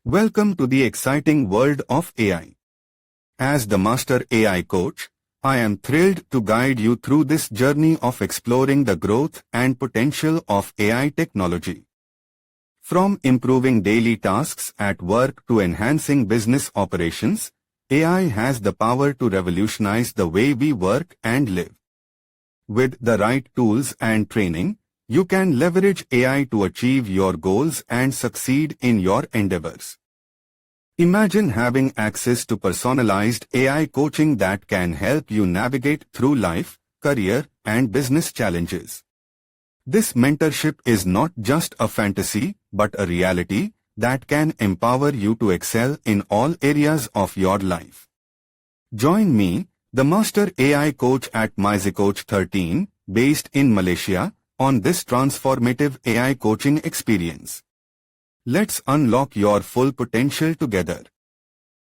Welcome to the exciting world of AI. As the Master AI Coach, I am thrilled to guide you through this journey of exploring the growth and potential of AI technology. From improving daily tasks at work to enhancing business operations, AI has the power to revolutionize the way we work and live. With the right tools and training, you can leverage AI to achieve your goals and succeed in your endeavors. Imagine having access to personalized AI coaching that can help you navigate through life, career, and business challenges. This mentorship is not just a fantasy, but a reality that can empower you to excel in all areas of your life. Join me, the Master AI Coach at MyZcoach 13, based in Malaysia, on this transformative AI coaching experience. Let's unlock your full potential together.